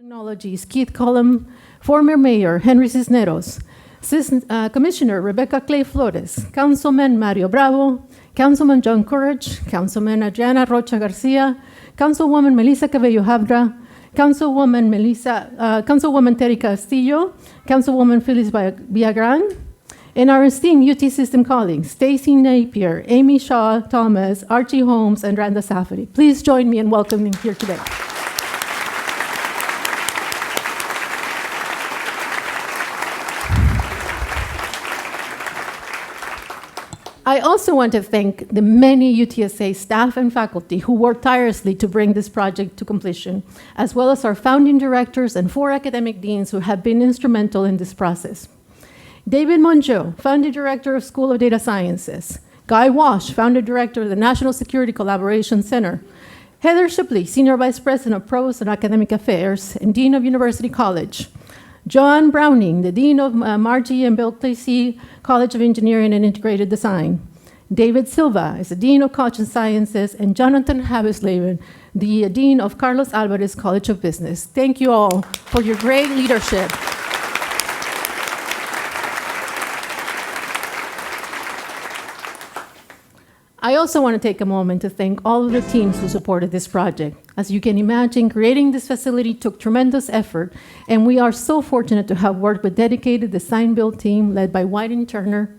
Technologies, Keith Cullum, former Mayor Henry Cisneros, Commissioner Rebecca Clay Flores, Councilman Mario Bravo, Councilman John Courage, Councilman Adriana Rocha Garcia, Councilwoman Melissa Cabello Habra, Councilwoman Terry Castillo, Councilwoman Phyllis Villagrán, and our esteemed UT System colleagues, Stacy Napier, Amy Shaw Thomas, Archie Holmes, and Randa Safari. Please join me in welcoming here today. I also want to thank the many UTSA staff and faculty who worked tirelessly to bring this project to completion, as well as our founding directors and 4 academic deans who have been instrumental in this process. David Monjo, founding director of School of Data Sciences. Guy Walsh, founder director of the National Security Collaboration Center. Heather Shipley, senior vice president of Provost and Academic Affairs and dean of University College. Joan Browning, the dean of Margie and Bill Claycy College of Engineering and Integrated Design. David Silva is the dean of College of Sciences, and Jonathan Habisleben, the dean of Carlos Alvarez College of Business. Thank you all for your great leadership. I also want to take a moment to thank all of the teams who supported this project. As you can imagine, creating this facility took tremendous effort, and we are so fortunate to have worked with dedicated design-build team led by Whiting Turner,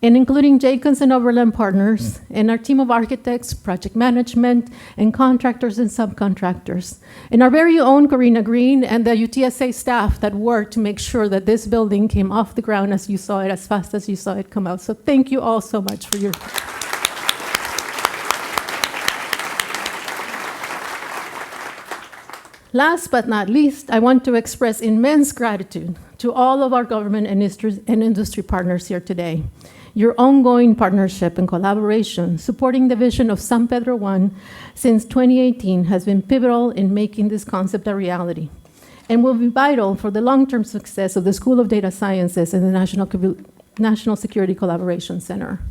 and including Jacobs and Overland Partners, and our team of architects, project management, and contractors and subcontractors, and our very own Corina Green and the UTSA staff that worked to make sure that this building came off the ground as you saw it, as fast as you saw it come out. So thank you all so much for your... Last but not least, I want to express immense gratitude to all of our government and industry partners here today. Your ongoing partnership and collaboration supporting the vision of San Pedro I since 2018 has been pivotal in making this concept a reality and will be vital for the long-term success of the School of Data Sciences and the National Security Collaboration Center.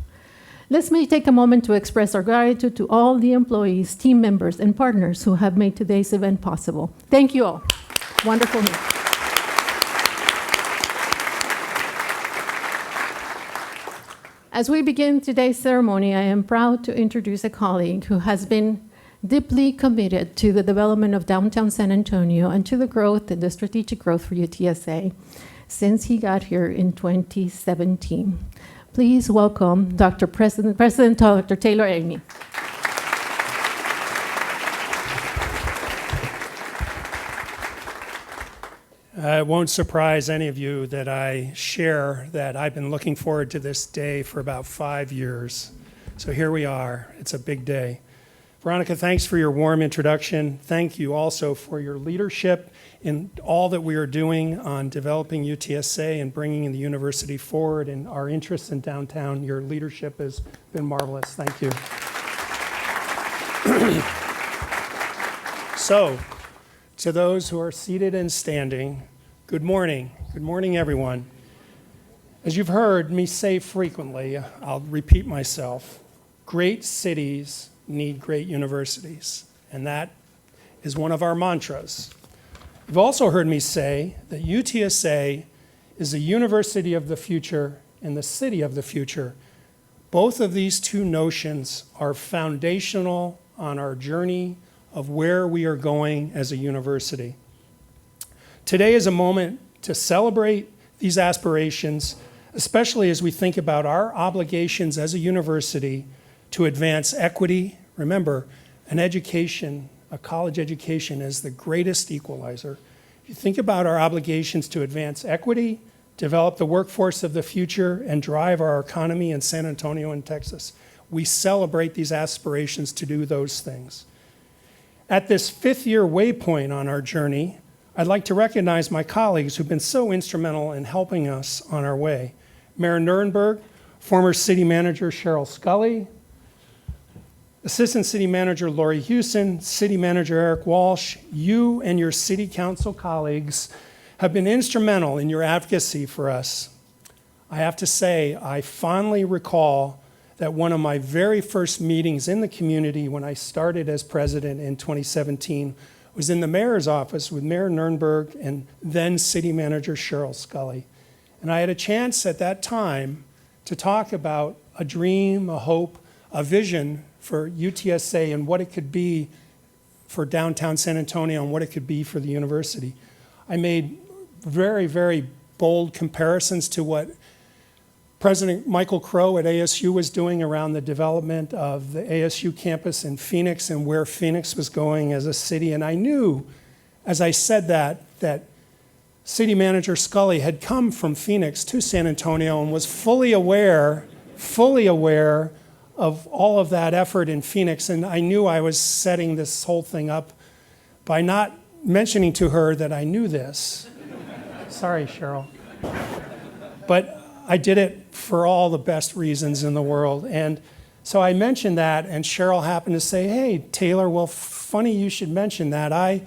Let's take a moment to express our gratitude to all the employees, team members, and partners who have made today's event possible. Thank you all. Wonderful. As we begin today's ceremony, I am proud to introduce a colleague who has been deeply committed to the development of downtown San Antonio and to the growth and the strategic growth for UTSA since he got here in 2017. Please welcome President Dr. Taylor Amy. It won't surprise any of you that I share that I've been looking forward to this day for about 5 years. So here we are. It's a big day. Veronica, thanks for your warm introduction. Thank you also for your leadership in all that we are doing on developing UTSA and bringing the university forward and our interests in downtown. Your leadership has been marvelous. Thank you. So, to those who are seated and standing, good morning. Good morning, everyone. As you've heard me say frequently, I'll repeat myself, great cities need great universities, and that is one of our mantras. You've also heard me say that UTSA is the university of the future and the city of the future. Both of these two notions are foundational on our journey of where we are going as a university. Today is a moment to celebrate these aspirations, especially as we think about our obligations as a university to advance equity. Remember, an education, a college education, is the greatest equalizer. If you think about our obligations to advance equity, develop the workforce of the future, and drive our economy in San Antonio and Texas, we celebrate these aspirations to do those things. At this 5th-year waypoint on our journey, I'd like to recognize my colleagues who've been so instrumental in helping us on our way. Mayor Nuremberg, former city manager Cheryl Scully, Assistant City Manager Lori Hewson, City Manager Eric Walsh, you and your City Council colleagues have been instrumental in your advocacy for us. I have to say, I fondly recall that one of my very first meetings in the community when I started as president in 2017 was in the mayor's office with Mayor Nurnberg and then city manager Cheryl Scully. And I had a chance at that time to talk about a dream, a hope, a vision for UTSA and what it could be for downtown San Antonio and what it could be for the university. I made very, very bold comparisons to what President Michael Crow at ASU was doing around the development of the ASU campus in Phoenix and where Phoenix was going as a city. And I knew, as I said that City Manager Scully had come from Phoenix to San Antonio and was fully aware of all of that effort in Phoenix. And I knew I was setting this whole thing up by not mentioning to her that I knew this. Sorry, Cheryl. But I did it for all the best reasons in the world. And so I mentioned that, and Cheryl happened to say, hey, Taylor, well, funny you should mention that. I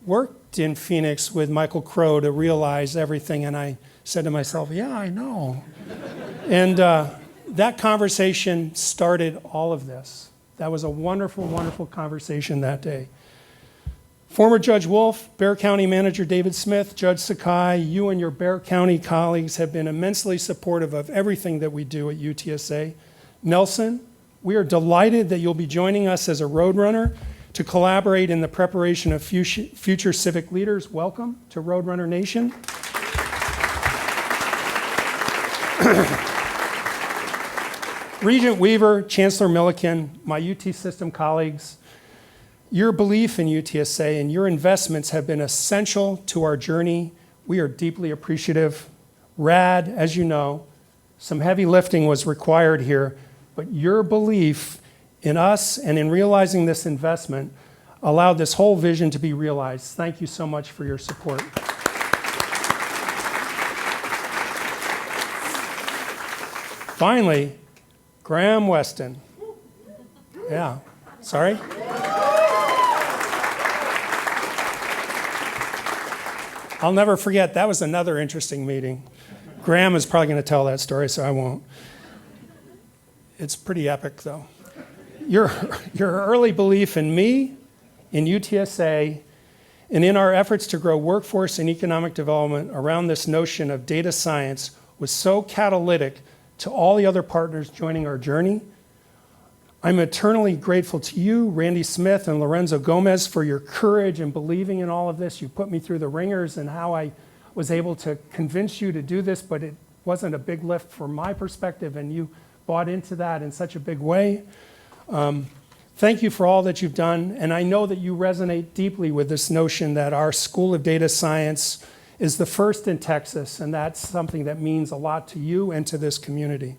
worked in Phoenix with Michael Crow to realize everything, and I said to myself, yeah, I know. And that conversation started all of this. That was a wonderful, wonderful conversation that day. Former Judge Wolf, Bexar County Manager David Smith, Judge Sakai, you and your Bexar County colleagues have been immensely supportive of everything that we do at UTSA. Nelson, we are delighted that you'll be joining us as a Roadrunner to collaborate in the preparation of future civic leaders. Welcome to Roadrunner Nation. Regent Weaver, Chancellor Milliken, my UT system colleagues, your belief in UTSA and your investments have been essential to our journey. We are deeply appreciative. RAD, as you know, some heavy lifting was required here, but your belief in us and in realizing this investment allowed this whole vision to be realized. Thank you so much for your support. Finally, Graham Weston. Yeah, sorry? I'll never forget, that was another interesting meeting. Graham is probably going to tell that story, so I won't. It's pretty epic, though. Your early belief in me, in UTSA, and in our efforts to grow workforce and economic development around this notion of data science was so catalytic to all the other partners joining our journey. I'm eternally grateful to you, Randy Smith and Lorenzo Gomez, for your courage and believing in all of this. You put me through the ringers and how I was able to convince you to do this, but it wasn't a big lift from my perspective, and you bought into that in such a big way. Thank you for all that you've done, and I know that you resonate deeply with this notion that our School of Data Science is the first in Texas, and that's something that means a lot to you and to this community.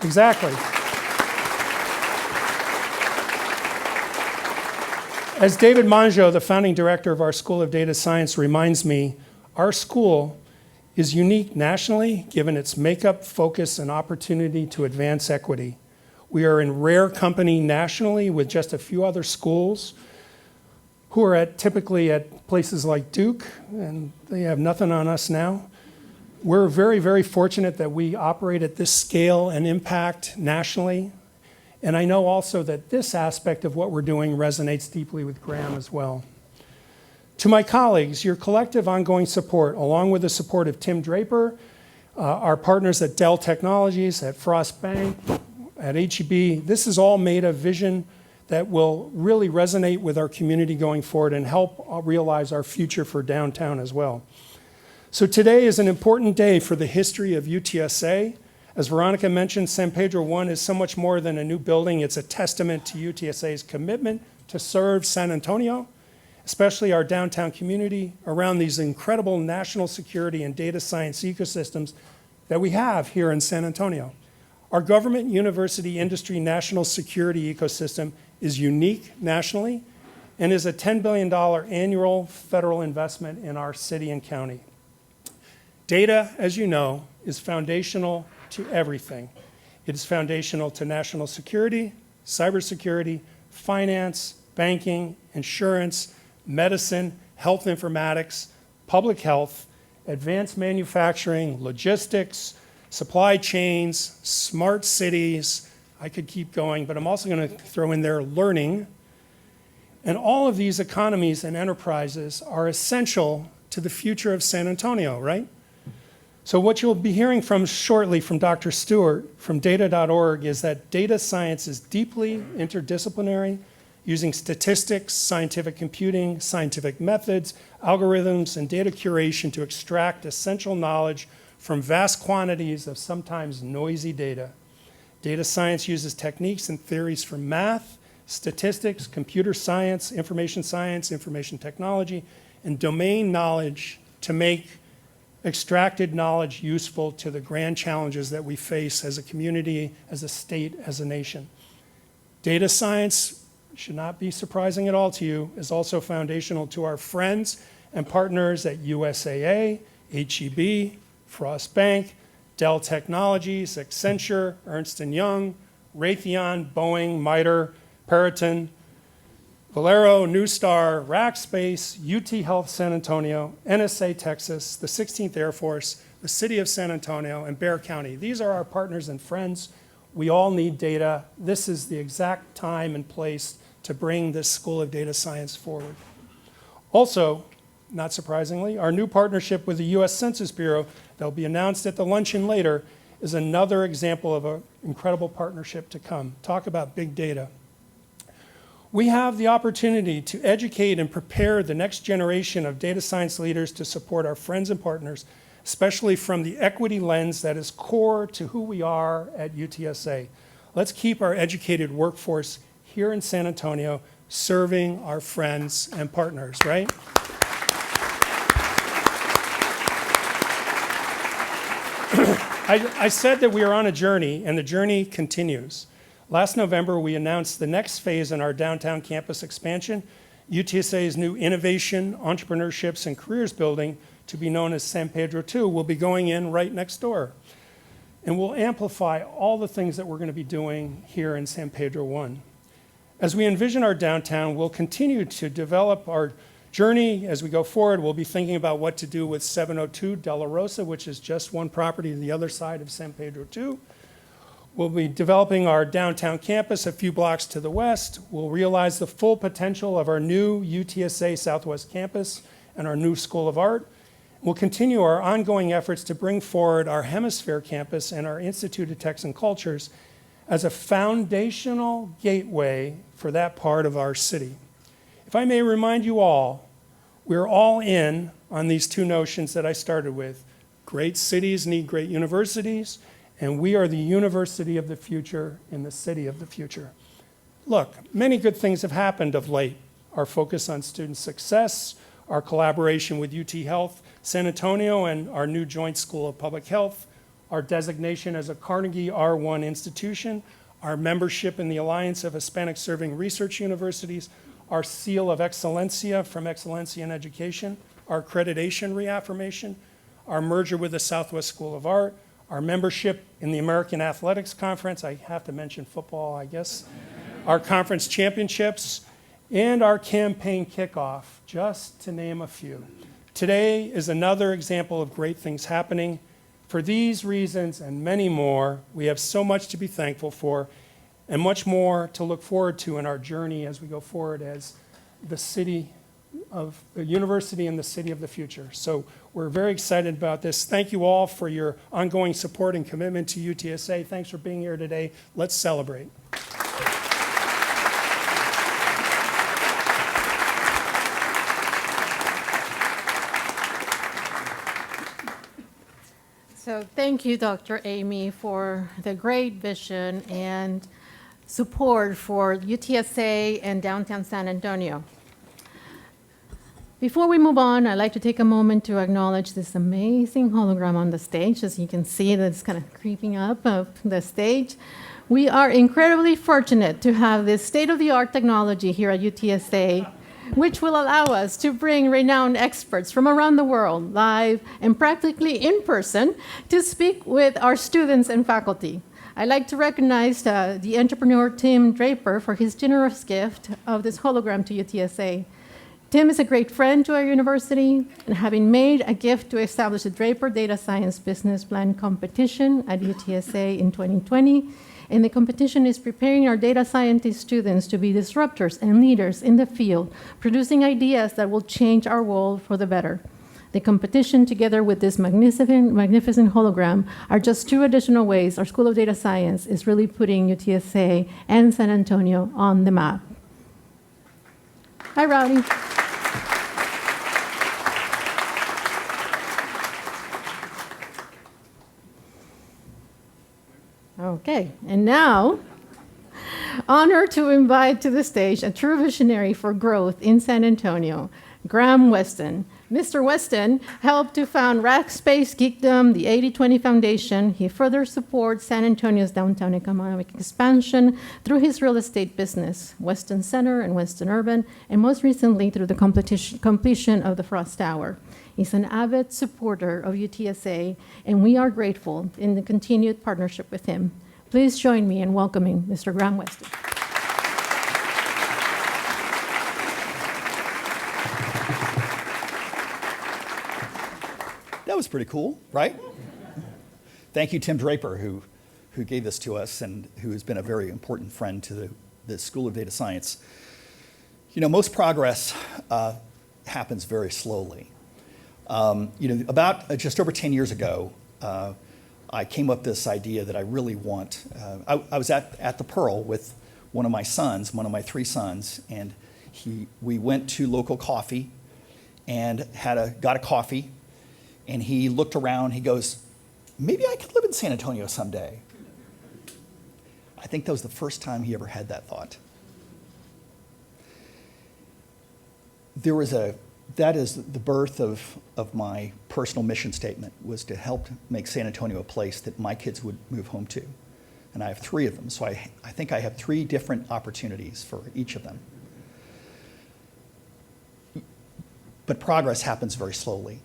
Exactly. As David Mongeau, the founding director of our School of Data Science, reminds me, our school is unique nationally, given its makeup, focus, and opportunity to advance equity. We are in rare company nationally with just a few other schools who are typically at places like Duke, and they have nothing on us now. We're very, very fortunate that we operate at this scale and impact nationally. And I know also that this aspect of what we're doing resonates deeply with Graham as well. To my colleagues, your collective ongoing support, along with the support of Tim Draper, our partners at Dell Technologies, at Frost Bank, at HEB, this is all made a vision that will really resonate with our community going forward and help realize our future for downtown as well. So today is an important day for the history of UTSA. As Veronica mentioned, San Pedro 1 is so much more than a new building. It's a testament to UTSA's commitment to serve San Antonio, especially our downtown community, around these incredible national security and data science ecosystems that we have here in San Antonio. Our government, university, industry, national security ecosystem is unique nationally and is a $10 billion annual federal investment in our city and county. Data, as you know, is foundational to everything. It is foundational to national security, cybersecurity, finance, banking, insurance, medicine, health informatics, public health, advanced manufacturing, logistics, supply chains, smart cities. I could keep going, but I'm also going to throw in there learning And all of these economies and enterprises are essential to the future of San Antonio, right? So what you'll be hearing from shortly from Dr. Stewart from data.org is that data science is deeply interdisciplinary, using statistics, scientific computing, scientific methods, algorithms, and data curation to extract essential knowledge from vast quantities of sometimes noisy data. Data science uses techniques and theories from math, statistics, computer science, information technology, and domain knowledge to make extracted knowledge useful to the grand challenges that we face as a community, as a state, as a nation. Data science, should not be surprising at all to you, is also foundational to our friends and partners at USAA, HEB, Frost Bank, Dell Technologies, Accenture, Ernst & Young, Raytheon, Boeing, MITRE, Peraton, Valero, Newstar, Rackspace, UT Health San Antonio, NSA Texas, the 16th Air Force, the City of San Antonio, and Bexar County. These are our partners and friends. We all need data. This is the exact time and place to bring this School of Data Science forward. Also, not surprisingly, our new partnership with the US Census Bureau that will be announced at the luncheon later is another example of an incredible partnership to come. Talk about big data. We have the opportunity to educate and prepare the next generation of data science leaders to support our friends and partners, especially from the equity lens that is core to who we are at UTSA. Let's keep our educated workforce here in San Antonio serving our friends and partners, right? I said that we are on a journey, and the journey continues. Last November, we announced the next phase in our downtown campus expansion, UTSA's new Innovation, Entrepreneurships, and Careers building, to be known as San Pedro 2, will be going in right next door. And we'll amplify all the things that we're going to be doing here in San Pedro 1. As we envision our downtown, we'll continue to develop our journey as we go forward. We'll be thinking about what to do with 702 De La Rosa, which is just one property to the other side of San Pedro 2. We'll be developing our downtown campus a few blocks to the west. We'll realize the full potential of our new UTSA Southwest campus and our new School of Art. We'll continue our ongoing efforts to bring forward our Hemisphere campus and our Institute of Texan Cultures as a foundational gateway for that part of our city. If I may remind you all, we're all in on these two notions that I started with. Great cities need great universities, and we are the university of the future in the city of the future. Look, many good things have happened of late. Our focus on student success, our collaboration with UT Health San Antonio and our new Joint School of Public Health, our designation as a Carnegie R1 institution, our membership in the Alliance of Hispanic Serving Research Universities, our seal of Excellencia from Excellencia in Education, our accreditation reaffirmation, our merger with the Southwest School of Art, our membership in the American Athletics Conference, I have to mention football, I guess, our conference championships, and our campaign kickoff, just to name a few. Today is another example of great things happening. For these reasons and many more, we have so much to be thankful for and much more to look forward to in our journey as we go forward as the city of the university and the city of the future. So we're very excited about this. Thank you all for your ongoing support and commitment to UTSA. Thanks for being here today. Let's celebrate. So thank you, Dr. Amy, for the great vision and support for UTSA and downtown San Antonio. Before we move on, I'd like to take a moment to acknowledge this amazing hologram on the stage. As you can see, that's kind of creeping up the stage. We are incredibly fortunate to have this state-of-the-art technology here at UTSA, which will allow us to bring renowned experts from around the world live and practically in person to speak with our students and faculty. I'd like to recognize the entrepreneur Tim Draper for his generous gift of this hologram to UTSA. Tim is a great friend to our university, and having made a gift to establish the Draper Data Science Business Plan competition at UTSA in 2020, And the competition is preparing our data scientist students to be disruptors and leaders in the field, producing ideas that will change our world for the better. The competition, together with this magnificent hologram, are just two additional ways our School of Data Science is really putting UTSA and San Antonio on the map. Hi, Rowdy. Okay, and now, honored to invite to the stage a true visionary for growth in San Antonio, Graham Weston. Mr. Weston helped to found Rackspace Geekdom, the 80/20 Foundation. He further supports San Antonio's downtown economic expansion through his real estate business, Weston Center and Weston Urban, and most recently through the completion of the Frost Tower. He's an avid supporter of UTSA, and we are grateful in the continued partnership with him. Please join me in welcoming Mr. Graham Weston. That was pretty cool, right? Thank you, Tim Draper, who gave this to us and who has been a very important friend to the School of Data Science. You know, most progress happens very slowly. About just over 10 years ago, I came up with this idea that I really want. I was at the Pearl with one of my sons, one of my three sons, and we went to local coffee and got a coffee. And he looked around, he goes, maybe I could live in San Antonio someday. I think that was the first time he ever had that thought. That is the birth of my personal mission statement, was to help make San Antonio a place that my kids would move home to. And I have three of them, so I think I have three different opportunities for each of them. But progress happens very slowly.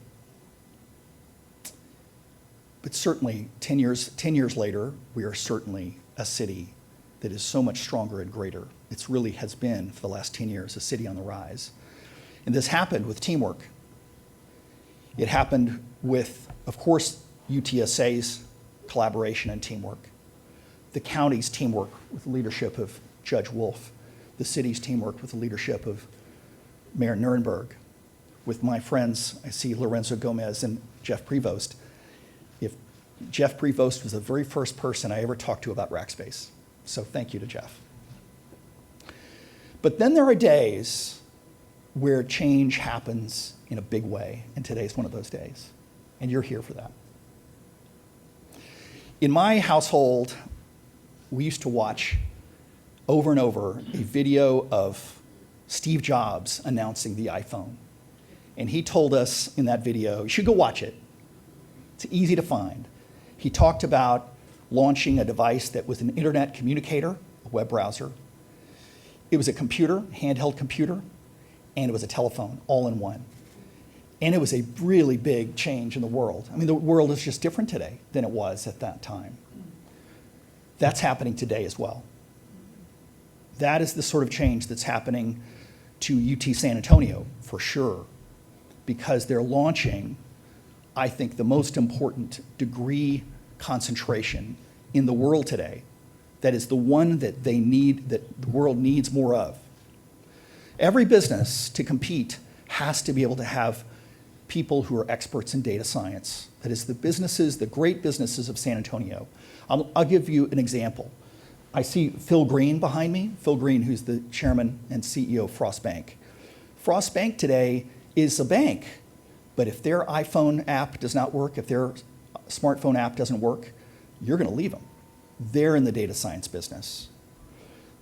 But certainly, 10 years later, we are certainly a city that is so much stronger and greater. It really has been, for the last 10 years, a city on the rise. And this happened with teamwork. It happened with, of course, UTSA's collaboration and teamwork, the county's teamwork with the leadership of Judge Wolf, the city's teamwork with the leadership of Mayor Nirenberg, with my friends, I see Lorenzo Gomez and Jeff Prevost. Jeff Prevost was the very first person I ever talked to about Rackspace. So thank you to Jeff. But then there are days where change happens in a big way, and today's one of those days, and you're here for that. In my household, we used to watch over and over a video of Steve Jobs announcing the iPhone. And he told us in that video, you should go watch it. It's easy to find. He talked about launching a device that was an internet communicator, a web browser. It was a computer, handheld computer, and it was a telephone, all in one. And it was a really big change in the world. I mean, the world is just different today than it was at that time. That's happening today as well. That is the sort of change that's happening to UT San Antonio, for sure, because they're launching, I think, the most important degree concentration in the world today. That is the one that they need, that the world needs more of. Every business, to compete, has to be able to have people who are experts in data science. That is the businesses, the great businesses of San Antonio. I'll give you an example. I see Phil Green behind me. Phil Green, who's the chairman and CEO of Frost Bank. Frost Bank today is a bank, but if their iPhone app does not work, if their smartphone app doesn't work, you're going to leave them. They're in the data science business.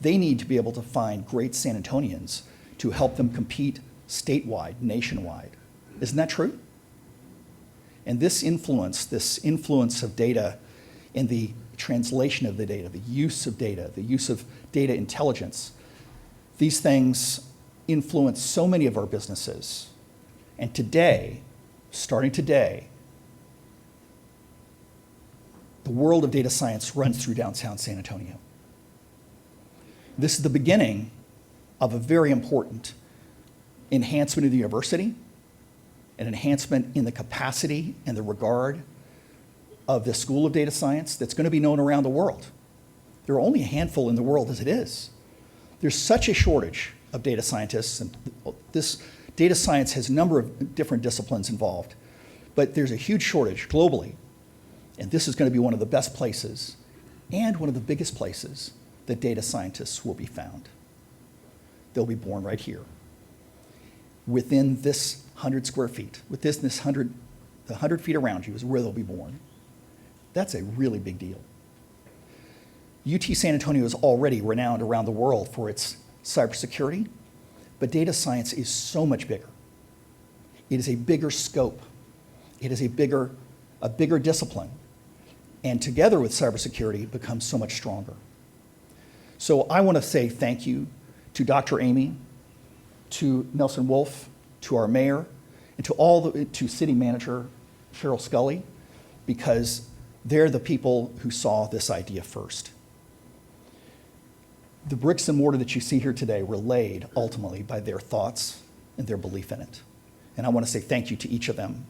They need to be able to find great San Antonians to help them compete statewide, nationwide. Isn't that true? And this influence of data and the translation of the data, the use of data intelligence, these things influence so many of our businesses. And today, starting today, the world of data science runs through downtown San Antonio. This is the beginning of a very important enhancement of the university, an enhancement in the capacity and the regard of the School of Data Science that's going to be known around the world. There are only a handful in the world as it is. There's such a shortage of data scientists, and this data science has a number of different disciplines involved, but there's a huge shortage globally, and this is going to be one of the best places and one of the biggest places that data scientists will be found. They'll be born right here, within this 100 square feet, within this 100 feet around you is where they'll be born. That's a really big deal. UT San Antonio is already renowned around the world for its cybersecurity, but data science is so much bigger. It is a bigger scope. It is a bigger discipline. And together with cybersecurity, it becomes so much stronger. So I want to say thank you to Dr. Amy, to Nelson Wolf, to our mayor, and to city manager Cheryl Scully, because they're the people who saw this idea first. The bricks and mortar that you see here today were laid ultimately by their thoughts and their belief in it. And I want to say thank you to each of them,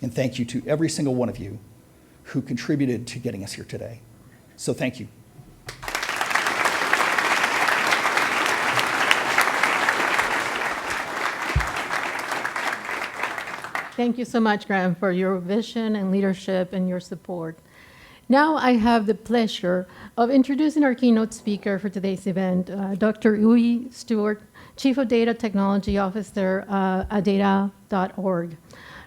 and thank you to every single one of you who contributed to getting us here today. So thank you. Thank you so much, Graham, for your vision and leadership and your support. Now I have the pleasure of introducing our keynote speaker for today's event, Dr. Stewart, Chief of Data Technology Officer at data.org.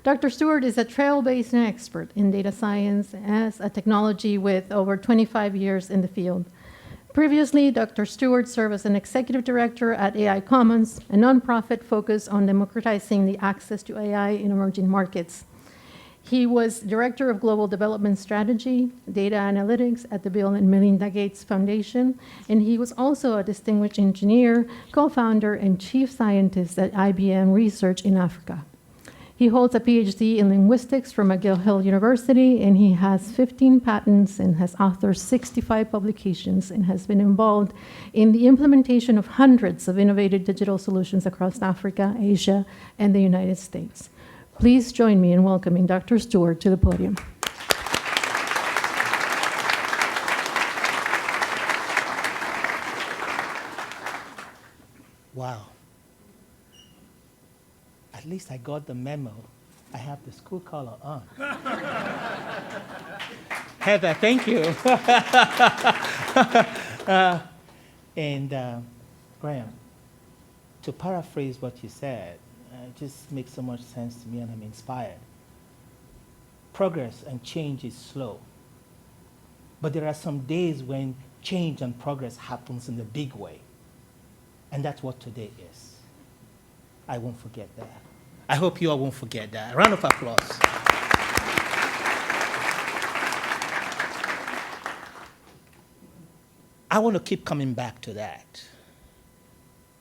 Dr. Stewart is a trailblazing expert in data science as a technology with over 25 years in the field. Previously, Dr. Stewart served as an executive director at AI Commons, a nonprofit focused on democratizing the access to AI in emerging markets. He was director of global development strategy, data analytics at the Bill and Melinda Gates Foundation, and he was also a distinguished engineer, co-founder, and chief scientist at IBM Research in Africa. He holds a PhD in linguistics from McGill Hill University, and he has 15 patents and has authored 65 publications and has been involved in the implementation of hundreds of innovative digital solutions across Africa, Asia, and the United States. Please join me in welcoming Dr. Stewart to the podium. Wow. At least I got the memo. I have the school color on. Heather, thank you. Graham, to paraphrase what you said, it just makes so much sense to me, and I'm inspired. Progress and change is slow. But there are some days when change and progress happens in a big way. And that's what today is. I won't forget that. I hope you all won't forget that. A round of applause. I want to keep coming back to that.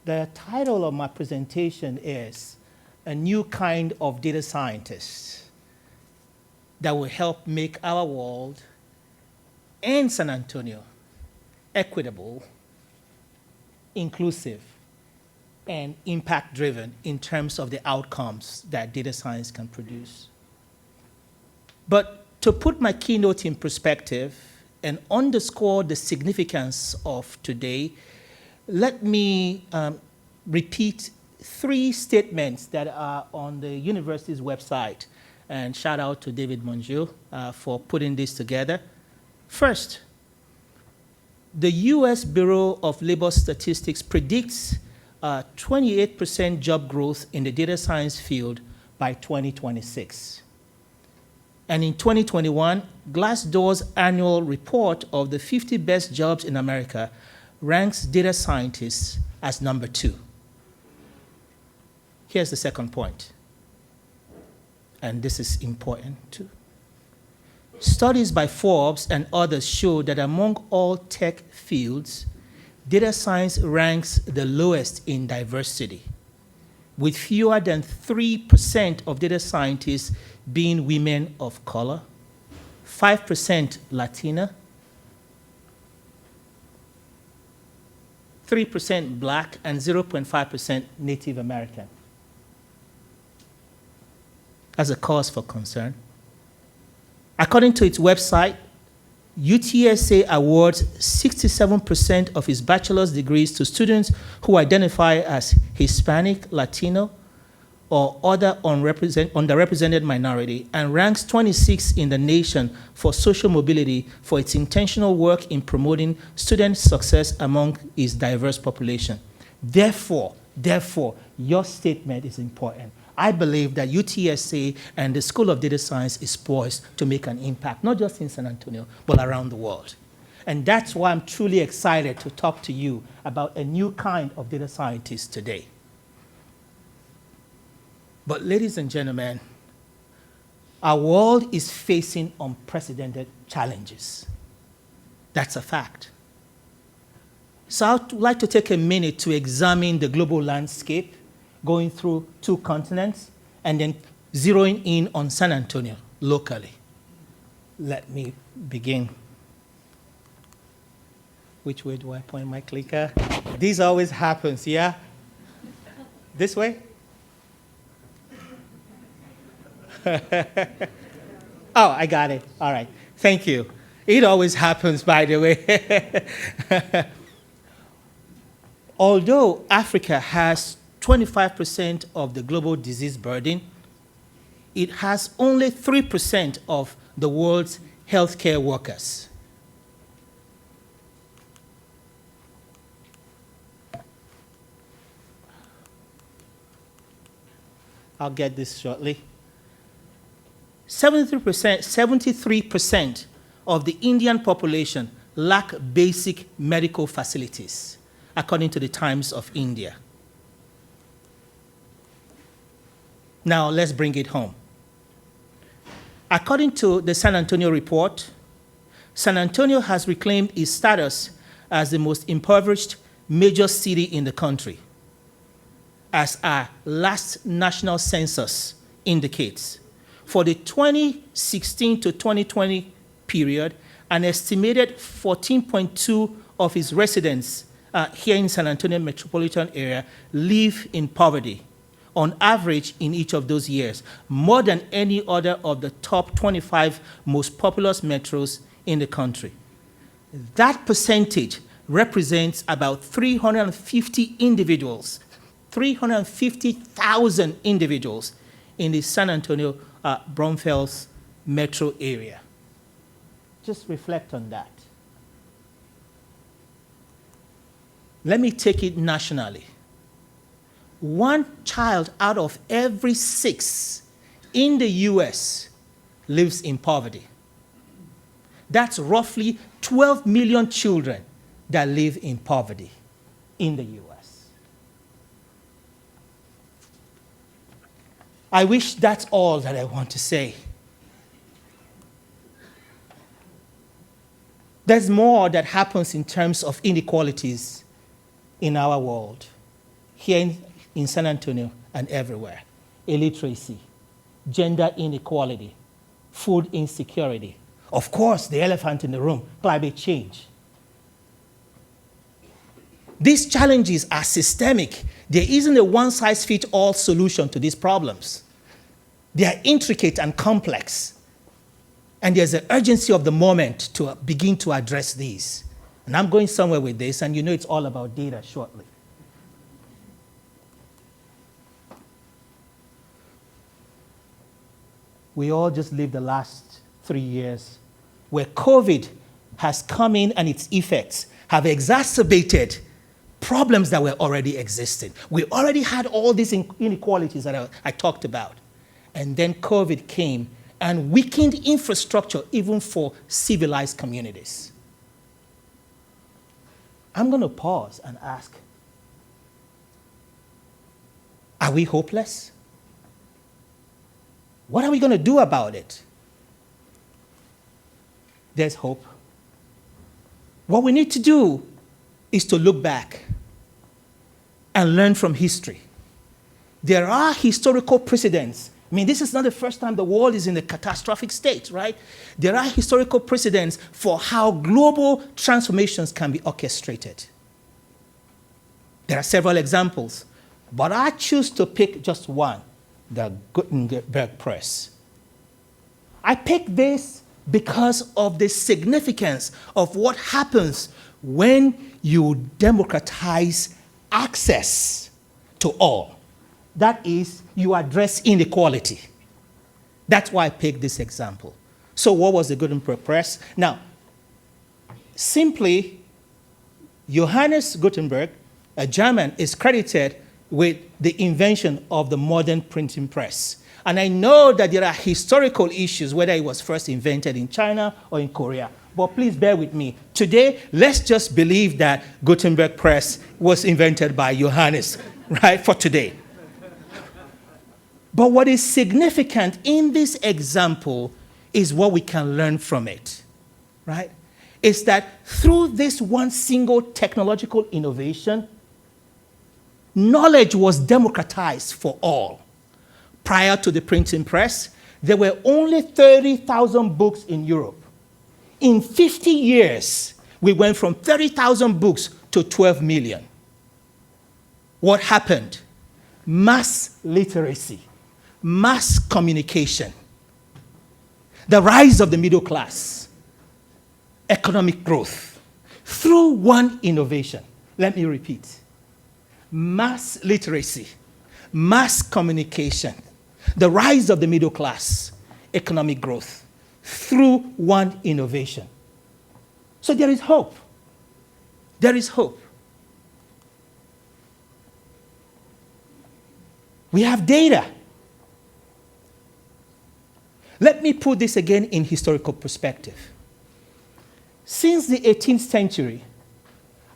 The title of my presentation is A New Kind of Data Scientist that will help make our world and San Antonio equitable, inclusive, and impact-driven in terms of the outcomes that data science can produce. But to put my keynote in perspective and underscore the significance of today, let me repeat 3 statements that are on the university's website. And shout out to David Mongeau for putting this together. First, the US Bureau of Labor Statistics predicts 28% job growth in the data science field by 2026. And in 2021, Glassdoor's annual report of the 50 best jobs in America ranks data scientists as number 2. Here's the second point, and this is important too. Studies by Forbes and others show that among all tech fields, data science ranks the lowest in diversity, with fewer than 3% of data scientists being women of color, 5% Latina, 3% Black, and 0.5% Native American. As a cause for concern. According to its website, UTSA awards 67% of its bachelor's degrees to students who identify as Hispanic, Latino, or other underrepresented minority, and ranks 26 in the nation for social mobility for its intentional work in promoting student success among its diverse population. Therefore, your statement is important. I believe that UTSA and the School of Data Science is poised to make an impact, not just in San Antonio, but around the world. And that's why I'm truly excited to talk to you about a new kind of data scientist today. But ladies and gentlemen, our world is facing unprecedented challenges. That's a fact. So I'd like to take a minute to examine the global landscape, going through 2 continents, and then zeroing in on San Antonio locally. Let me begin. Which way do I point my clicker? This always happens, yeah? This way? Oh, I got it. All right. Thank you. It always happens, by the way. Although Africa has 25% of the global disease burden, it has only 3% of the world's healthcare workers. I'll get this shortly. 73% of the Indian population lack basic medical facilities, according to the Times of India. Now, let's bring it home. According to the San Antonio report, San Antonio has reclaimed its status as the most impoverished major city in the country, as our last national census indicates. For the 2016 to 2020 period, an estimated 14.2% of its residents here in San Antonio metropolitan area live in poverty, on average in each of those years, more than any other of the top 25 most populous metros in the country. That percentage represents about 350 individuals, 350,000 individuals in the San Antonio Braunfels metro area. Just reflect on that. Let me take it nationally. 1 child out of every 6 in the US lives in poverty. That's roughly 12 million children that live in poverty in the US. I wish that's all that I want to say. There's more that happens in terms of inequalities in our world, here in San Antonio and everywhere. Illiteracy, gender inequality, food insecurity. Of course, the elephant in the room, climate change. These challenges are systemic. There isn't a one-size-fits-all solution to these problems. They are intricate and complex. And there's an urgency of the moment to begin to address these. And I'm going somewhere with this, and you know it's all about data shortly. We all just lived the last 3 years where COVID has come in and its effects have exacerbated problems that were already existing. We already had all these inequalities that I talked about. And then COVID came and weakened infrastructure even for civilized communities. I'm going to pause and ask, are we hopeless? What are we going to do about it? There's hope. What we need to do is to look back and learn from history. There are historical precedents. I mean, this is not the first time the world is in a catastrophic state, right? There are historical precedents for how global transformations can be orchestrated. There are several examples, but I choose to pick just one, the Gutenberg Press. I picked this because of the significance of what happens when you democratize access to all. That is, you address inequality. That's why I picked this example. So what was the Gutenberg press? Now, simply, Johannes Gutenberg, a German, is credited with the invention of the modern printing press. And I know that there are historical issues, whether it was first invented in China or in Korea. But please bear with me. Today, let's just believe that Gutenberg press was invented by Johannes, right, for today. But what is significant in this example is what we can learn from it, right? Is that through this one single technological innovation, knowledge was democratized for all. Prior to the printing press, there were only 30,000 books in Europe. In 50 years, we went from 30,000 books to 12 million. What happened? Mass literacy, mass communication, the rise of the middle class, economic growth, through one innovation. Let me repeat. Mass literacy, mass communication, the rise of the middle class, economic growth, through one innovation. So there is hope. There is hope. We have data. Let me put this again in historical perspective. Since the 18th century,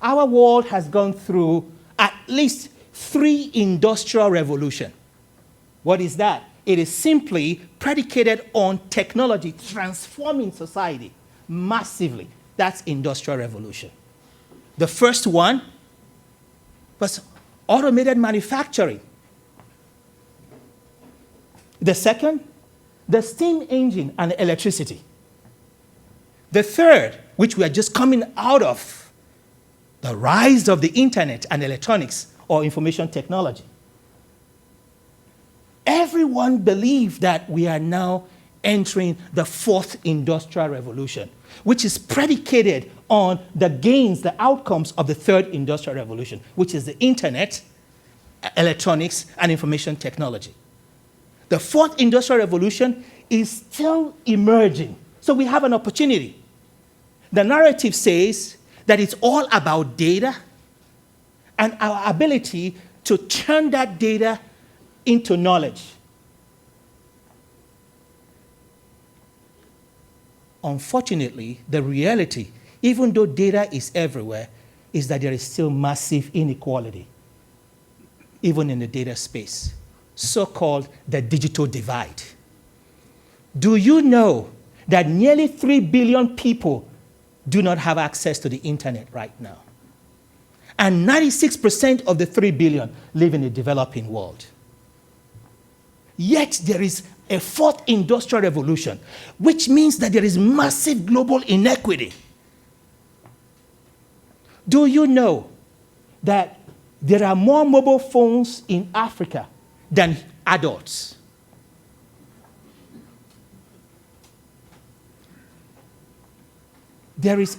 our world has gone through at least 3 industrial revolutions. What is that? It is simply predicated on technology transforming society massively. That's industrial revolution. The first one was automated manufacturing. The second, the steam engine and electricity. The third, which we are just coming out of, the rise of the internet and electronics or information technology. Everyone believed that we are now entering the 4th industrial revolution, which is predicated on the gains, the outcomes of the 3rd industrial revolution, which is the internet, electronics, and information technology. The 4th industrial revolution is still emerging, so we have an opportunity. The narrative says that it's all about data and our ability to turn that data into knowledge. Unfortunately, the reality, even though data is everywhere, is that there is still massive inequality, even in the data space, so-called the digital divide. Do you know that nearly 3 billion people do not have access to the internet right now? And 96% of the 3 billion live in the developing world. Yet there is a 4th industrial revolution, which means that there is massive global inequity. Do you know that there are more mobile phones in Africa than adults? There is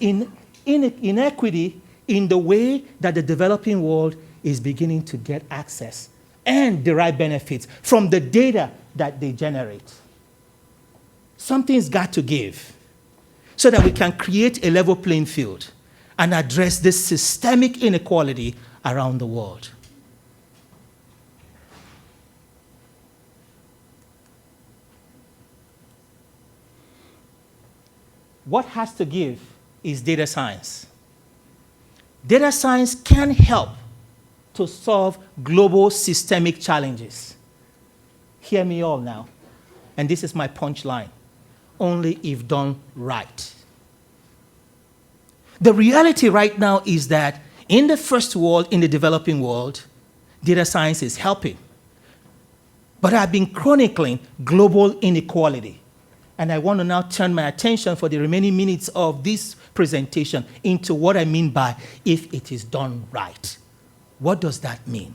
inequity in the way that the developing world is beginning to get access and derive benefits from the data that they generate. Something's got to give so that we can create a level playing field and address this systemic inequality around the world. What has to give is data science. Data science can help to solve global systemic challenges. Hear me all now, and this is my punchline, only if done right. The reality right now is that in the first world, in the developing world, data science is helping. But I've been chronicling global inequality. And I want to now turn my attention for the remaining minutes of this presentation into what I mean by if it is done right. What does that mean?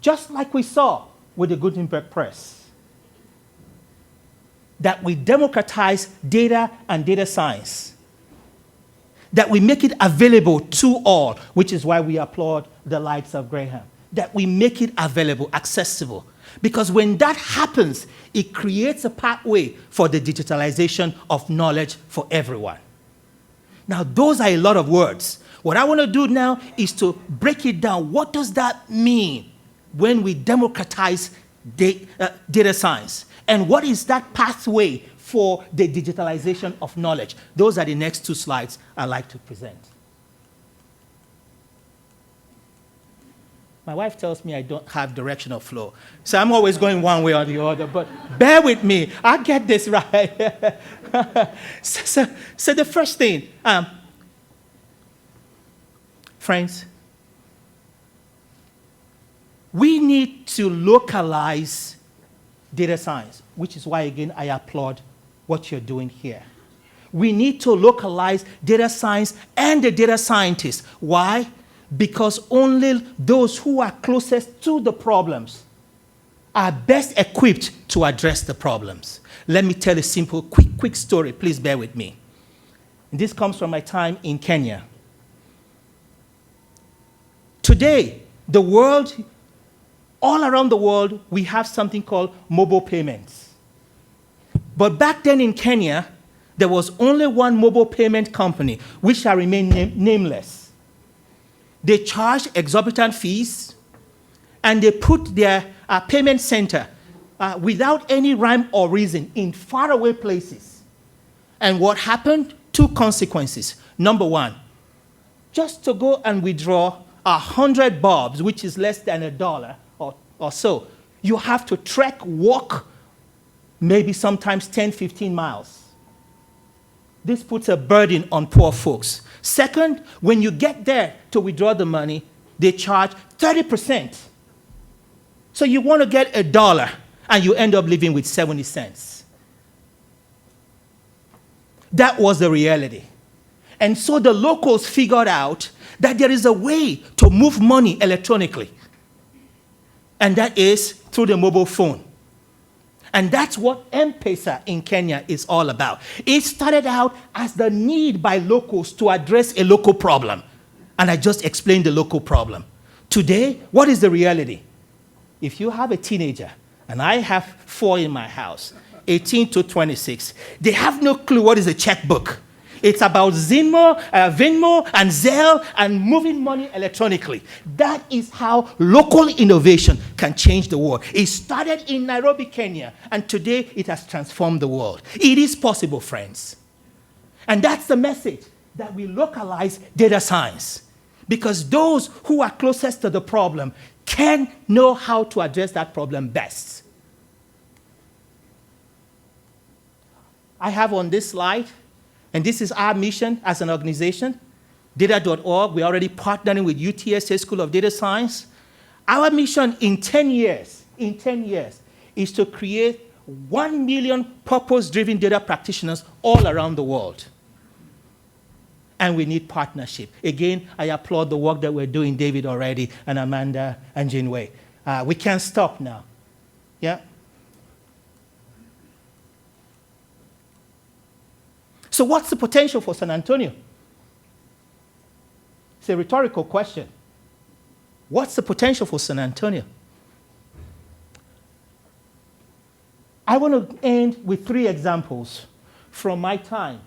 just like we saw with the Gutenberg Press, that we democratize data and data science, that we make it available to all, which is why we applaud the likes of Graham, that we make it available, accessible. Because when that happens, it creates a pathway for the digitalization of knowledge for everyone. Now, those are a lot of words. What I want to do now is to break it down. What does that mean when we democratize data science? And what is that pathway for the digitalization of knowledge? Those are the next two slides I'd like to present. My wife tells me I don't have directional flow, so I'm always going one way or the other, but bear with me, I'll get this right. So the first thing, friends, we need to localize data science, which is why, again, I applaud what you're doing here. We need to localize data science and the data scientists. Why? Because only those who are closest to the problems are best equipped to address the problems. Let me tell a simple, quick story. Please bear with me. This comes from my time in Kenya. Today, the world, all around the world, we have something called mobile payments. But back then in Kenya, there was only one mobile payment company, which shall remain nameless. They charged exorbitant fees, and they put their payment center without any rhyme or reason in faraway places. And what happened? Two consequences. Number one, just to go and withdraw 100 bobs, which is less than $1 or so, you have to trek, walk, maybe sometimes 10, 15 miles. This puts a burden on poor folks. Second, when you get there to withdraw the money, they charge 30%. So you want to get $1, and you end up living with 70 cents. That was the reality. And so the locals figured out that there is a way to move money electronically, and that is through the mobile phone. And that's what M-Pesa in Kenya is all about. It started out as the need by locals to address a local problem. And I just explained the local problem. Today, what is the reality? If you have a teenager, and I have 4 in my house, 18 to 26, they have no clue what is a checkbook. It's about Venmo, and Zelle, and moving money electronically. That is how local innovation can change the world. It started in Nairobi, Kenya, and today it has transformed the world. It is possible, friends. And that's the message, that we localize data science. Because those who are closest to the problem can know how to address that problem best. I have on this slide, and this is our mission as an organization, data.org. We're already partnering with UTSA School of Data Science. Our mission in 10 years, is to create 1 million purpose-driven data practitioners all around the world. And we need partnership. Again, I applaud the work that we're doing, David already, and Amanda and Jinwei. We can't stop now. Yeah? So what's the potential for San Antonio? It's a rhetorical question. What's the potential for San Antonio? I want to end with 3 examples from my time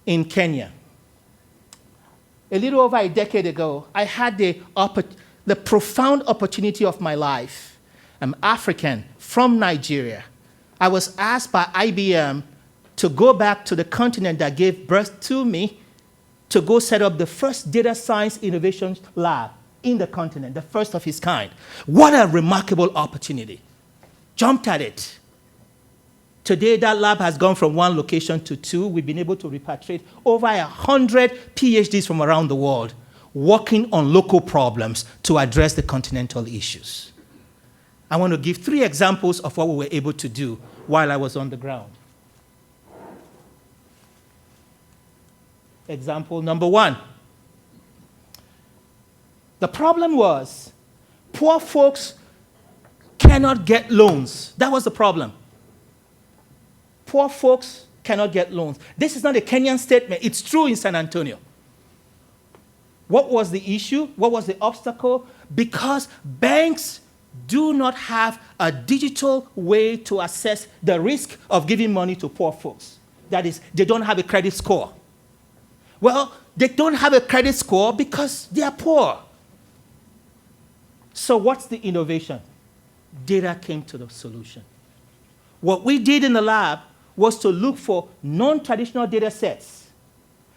in Kenya. A little over a decade ago, I had the profound opportunity of my life. I'm African from Nigeria. I was asked by IBM to go back to the continent that gave birth to me to go set up the first data science innovation lab in the continent, the first of its kind. What a remarkable opportunity. Jumped at it. Today, that lab has gone from 1 location to 2. We've been able to repatriate over 100 PhDs from around the world working on local problems to address the continental issues. I want to give 3 examples of what we were able to do while I was on the ground. Example number 1. The problem was poor folks cannot get loans. That was the problem. Poor folks cannot get loans. This is not a Kenyan statement. It's true in San Antonio. What was the issue? What was the obstacle? Because banks do not have a digital way to assess the risk of giving money to poor folks. That is, they don't have a credit score. Well, they don't have a credit score because they are poor. So what's the innovation? Data came to the solution. What we did in the lab was to look for non-traditional data sets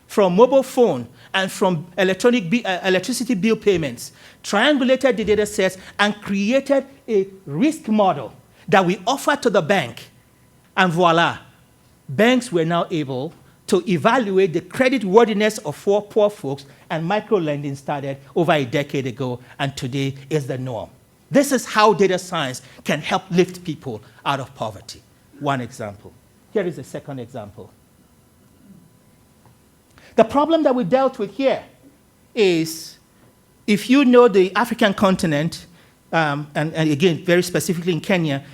from mobile phone and from electricity bill payments, triangulated the data sets, and created a risk model that we offered to the bank. And voila, banks were now able to evaluate the credit worthiness of poor folks, and micro-lending started over a decade ago, and today is the norm. This is how data science can help lift people out of poverty. One example. Here is a second example. The problem that we dealt with here is, if you know the African continent, and again, very specifically in Kenya,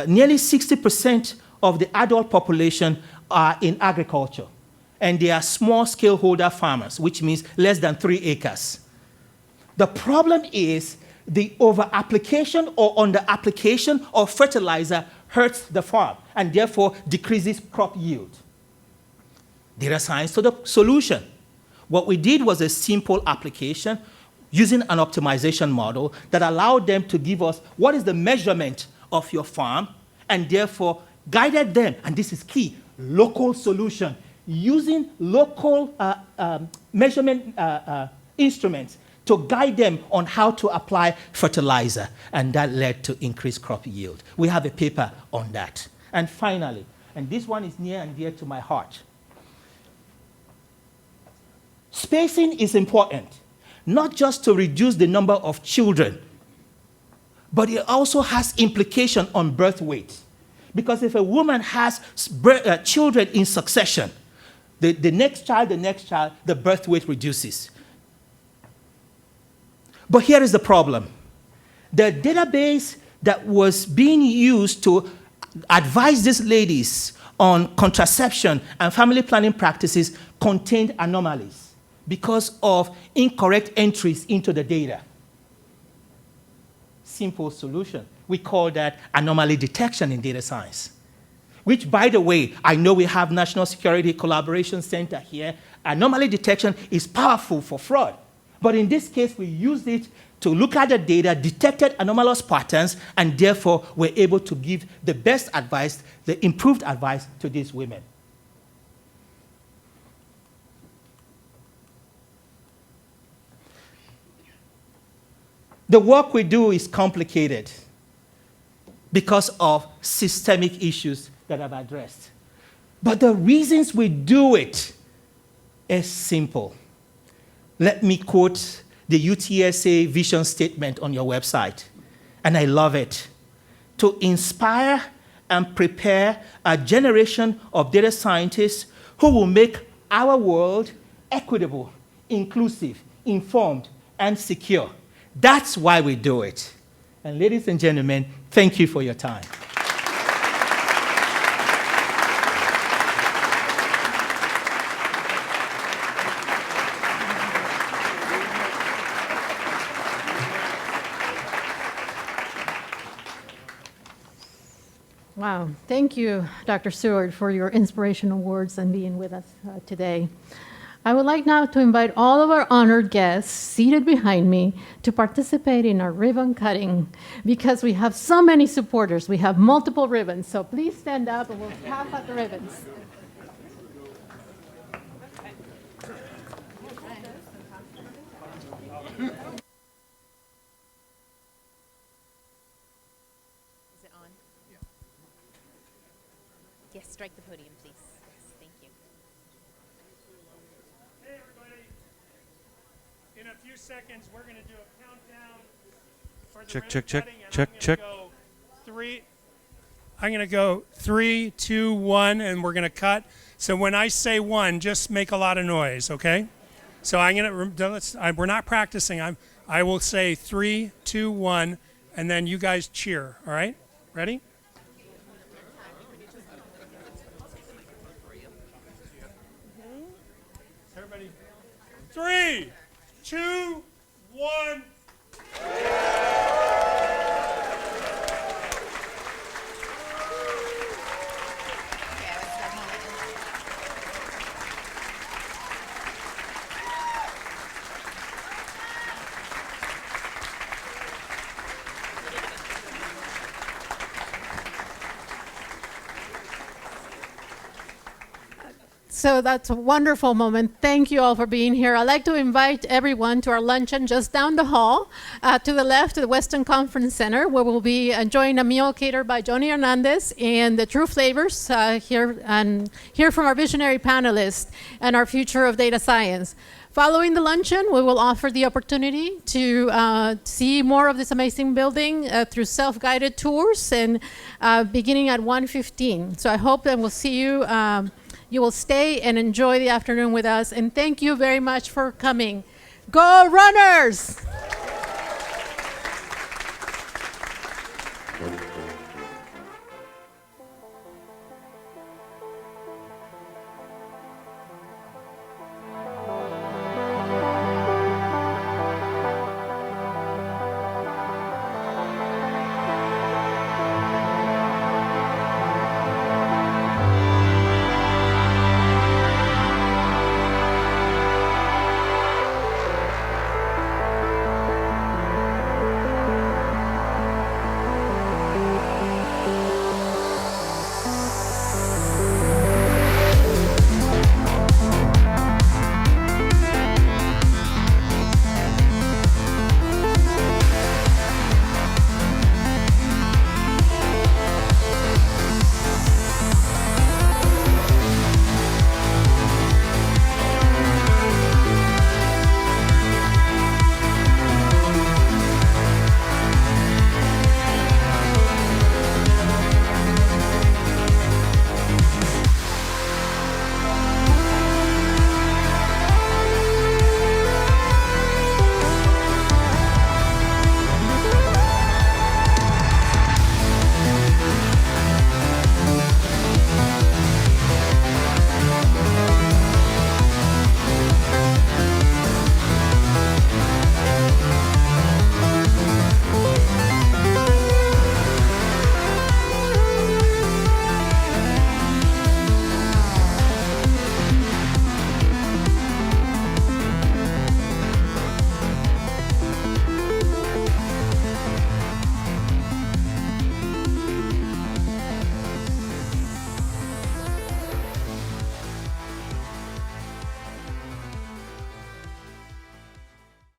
nearly 60% of the adult population are in agriculture. And they are small-scale holder farmers, which means less than 3 acres. The problem is the over-application or under-application of fertilizer hurts the farm and therefore decreases crop yield. Data science to the solution. What we did was a simple application using an optimization model that allowed them to give us what is the measurement of your farm, and therefore guided them, and this is key, local solution, using local measurement instruments to guide them on how to apply fertilizer, and that led to increased crop yield. We have a paper on that. And finally, and this one is near and dear to my heart, spacing is important, not just to reduce the number of children, but it also has implication on birth weight. Because if a woman has children in succession, the next child, the birth weight reduces. But here is the problem. The database that was being used to advise these ladies on contraception and family planning practices contained anomalies because of incorrect entries into the data. Simple solution. We call that anomaly detection in data science, which, by the way, I know we have National Security Collaboration Center here. Anomaly detection is powerful for fraud. But in this case, we used it to look at the data, detected anomalous patterns, and therefore were able to give the best advice, the improved advice to these women. The work we do is complicated because of systemic issues that I've addressed. But the reasons we do it is simple. Let me quote the UTSA vision statement on your website, and I love it. To inspire and prepare a generation of data scientists who will make our world equitable, inclusive, informed, and secure. That's why we do it. And ladies and gentlemen, thank you for your time. Wow. Thank you, Dr. Stewart, for your inspirational words and being with us today. I would like now to invite all of our honored guests seated behind me to participate in our ribbon cutting, because we have so many supporters. We have multiple ribbons, so please stand up and we'll pass out the ribbons. Yes, strike the podium, please. Yes, thank you. Hey, everybody. In a few seconds, we're going to do a countdown for the ribbon cutting, and I'm going to go 3, 2, 1, and we're going to cut. So when I say 1, just make a lot of noise, okay? So I'm going to, we're not practicing. I will say 3, 2, 1, and then you guys cheer, all right? Ready? Everybody. 3, 2, 1. So that's a wonderful moment. Thank you all for being here. I'd like to invite everyone to our luncheon just down the hall, to the left, the Weston Conference Center, where we'll be enjoying a meal catered by Johnny Hernandez and the True Flavors, hear from our visionary panelists and our future of data science. Following the luncheon, we will offer the opportunity to see more of this amazing building through self-guided tours, and beginning at 1:15. So I hope that we'll see you. You will stay and enjoy the afternoon with us. And thank you very much for coming. Go Runners!